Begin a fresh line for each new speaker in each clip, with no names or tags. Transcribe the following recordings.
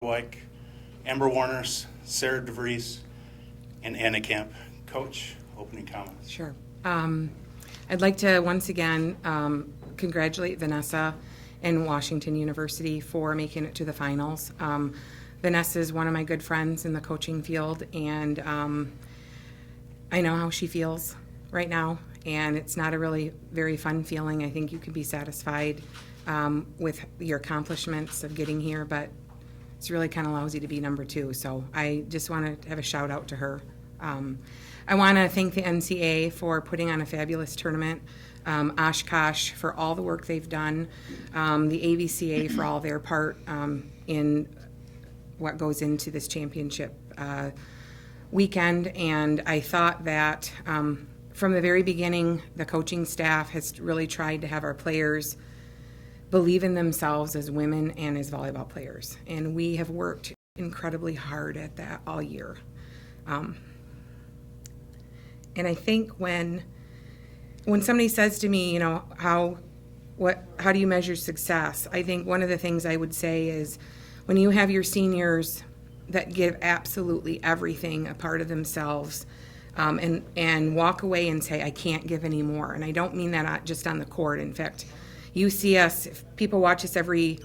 Wyke, Amber Warners, Sarah DeVries, and Anna Camp. Coach, opening comments.
Sure. I'd like to once again congratulate Vanessa and Washington University for making it to the finals. Vanessa is one of my good friends in the coaching field, and I know how she feels right now, and it's not a really very fun feeling. I think you can be satisfied with your accomplishments of getting here, but it's really kind of lousy to be number 2. So I just want to have a shout out to her. I want to thank the NCAA for putting on a fabulous tournament, Oshkosh for all the work they've done, the AVCA for all their part in what goes into this championship weekend. And I thought that from the very beginning, the coaching staff has really tried to have our players believe in themselves as women and as volleyball players. And we have worked incredibly hard at that all year. And I think when somebody says to me, you know, how do you measure success? I think one of the things I would say is when you have your seniors that give absolutely everything, a part of themselves, and walk away and say, I can't give any more. And I don't mean that just on the court. In fact, you see us, if people watch us every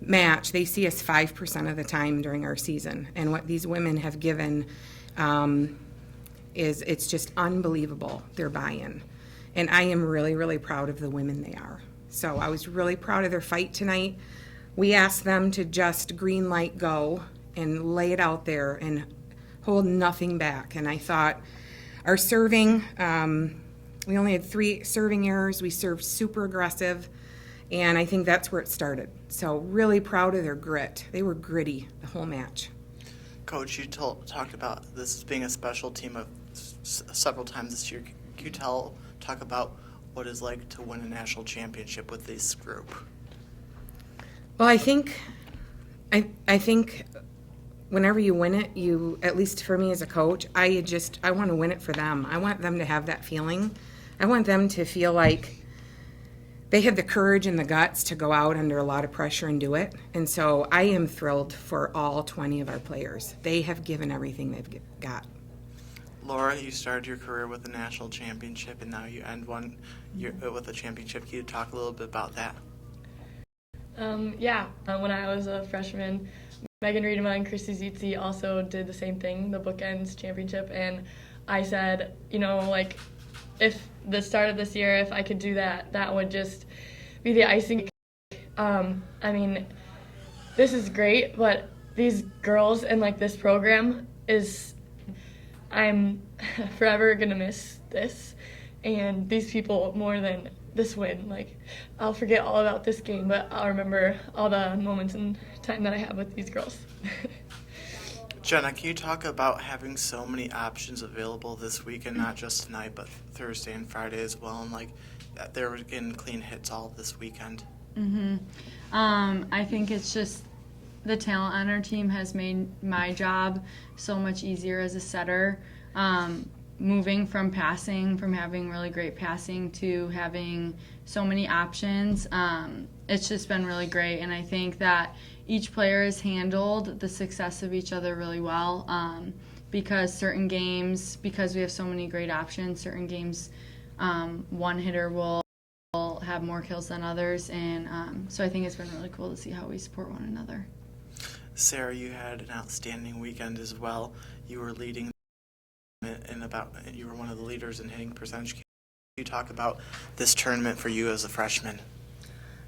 match, they see us 5% of the time during our season. And what these women have given it's just unbelievable, their buy-in. And I am really, really proud of the women they are. So I was really proud of their fight tonight. We asked them to just green light go and lay it out there and hold nothing back. And I thought our serving, we only had 3 serving errors. We served super aggressive, and I think that's where it started. So really proud of their grit. They were gritty the whole match.
Coach, you talked about this being a special team of several times this year. Can you talk about what it's like to win a national championship with this group?
Well, I think whenever you win it, you, at least for me as a coach, I want to win it for them. I want them to have that feeling. I want them to feel like they have the courage and the guts to go out under a lot of pressure and do it. And so I am thrilled for all 20 of our players. They have given everything they've got.
Laura, you started your career with a national championship, and now you end one with a championship. Can you talk a little bit about that?
When I was a freshman, Megan Riedema and Christy Zietzi also did the same thing, the Bookends Championship, and I said, you know, like, if the start of this year, if I could do that, that would just be the icing. I mean, this is great, but these girls and, like, this program I'm forever going to miss this and these people more than this win. Like, I'll forget all about this game, but I'll remember all the moments and time that I have with these girls.
Jenna, can you talk about having so many options available this week, and not just tonight, but Thursday and Friday as well, and like they were getting clean hits all this weekend?
I think it's just the talent on our team has made my job so much easier as a setter. Moving from having really great passing to having so many options, it's just been really great. And I think that each player has handled the success of each other really well, because certain games, because we have so many great options, certain games one hitter will have more kills than others. And so I think it's been really cool to see how we support one another.
Sarah, you had an outstanding weekend as well. You were leading you were one of the leaders in hitting percentage. Can you talk about this tournament for you as a freshman?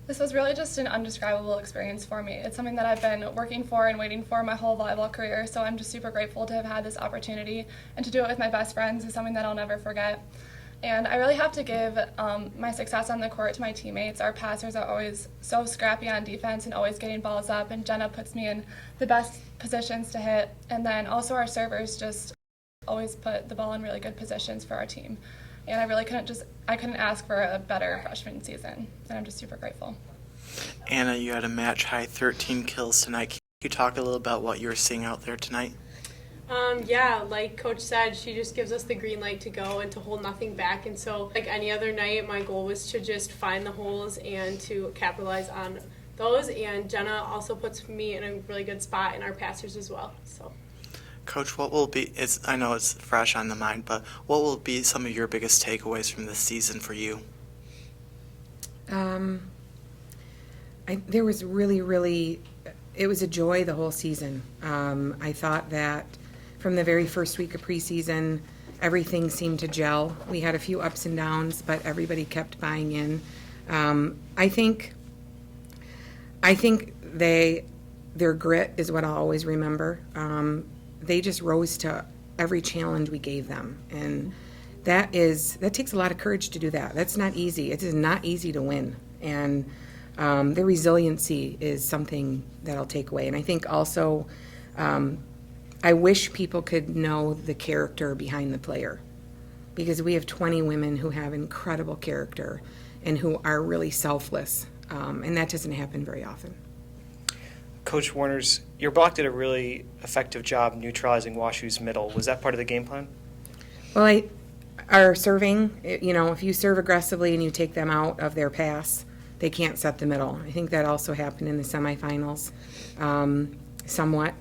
This was really just an undescribable experience for me. It's something that I've been working for and waiting for my whole volleyball career, so I'm just super grateful to have had this opportunity, and to do it with my best friends is something that I'll never forget. And I really have to give my success on the court to my teammates. Our passers are always so scrappy on defense and always getting balls up, and Jenna puts me in the best positions to hit. And then also our servers just always put the ball in really good positions for our team. And I really couldn't ask for a better freshman season, and I'm just super grateful.
Anna, you had a match-high 13 kills tonight. Can you talk a little about what you were seeing out there tonight?
Like Coach said, she just gives us the green light to go and to hold nothing back. And so, like any other night, my goal was to just find the holes and to capitalize on those, and Jenna also puts me in a really good spot in our passers as well. So.
Coach, what will be, I know it's fresh on the mind, but what will be some of your biggest takeaways from this season for you?
There was really, it was a joy the whole season. I thought that from the very first week of preseason, everything seemed to gel. We had a few ups and downs, but everybody kept buying in. I think their grit is what I'll always remember. They just rose to every challenge we gave them, and that takes a lot of courage to do that. That's not easy. It is not easy to win, and their resiliency is something that I'll take away. And I think also, I wish people could know the character behind the player, because we have 20 women who have incredible character and who are really selfless, and that doesn't happen very often.
Coach Warners, your block did a really effective job neutralizing WashU's middle. Was that part of the game plan?
Well, our serving, if you serve aggressively and you take them out of their pass, they can't set the middle. I think that also happened in the semifinals somewhat.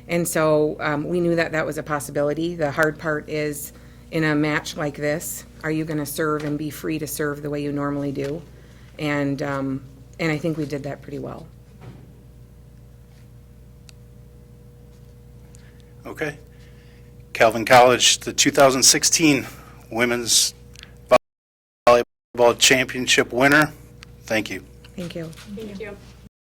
And so we knew that was a possibility. The hard part is, in a match like this, are you going to serve and be free to serve the way you normally do? And I think we did that pretty well.
Okay. Calvin College, the 2016 Women's Volleyball Championship winner. Thank you.
Thank you.
Thank you.